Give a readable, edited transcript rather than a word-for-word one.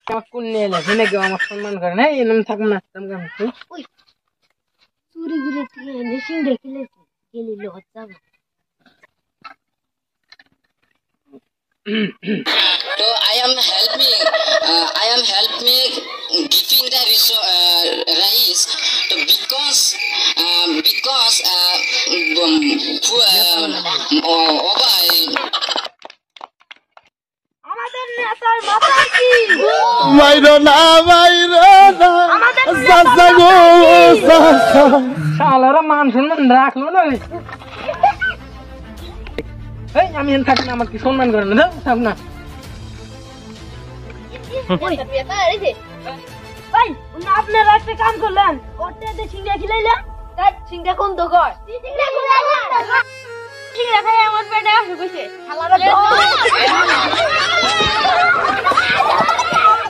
আমার কোন নিয়ে এলে ভেনে কেউ আমার সম্মান করে না এরকম থাকবো না চুরি ঘুরে মেশিন দেখে গেলি লজ্জা So I am helping giving the rice. So because আমাদের নেতার মাথা কি মাইরো না চাচা গো চাচা শালারা মান সম্মান রাখলো না রে এই আমি এখানে থাকি না আমার কি সম্মান করে না থাক না আপনারা একটা কাম করলেন করতে সিংড়া খিলাইলেন তার সিংড়া কোন তো কর সিংড়া খাই আমার পেটে আসে কইছে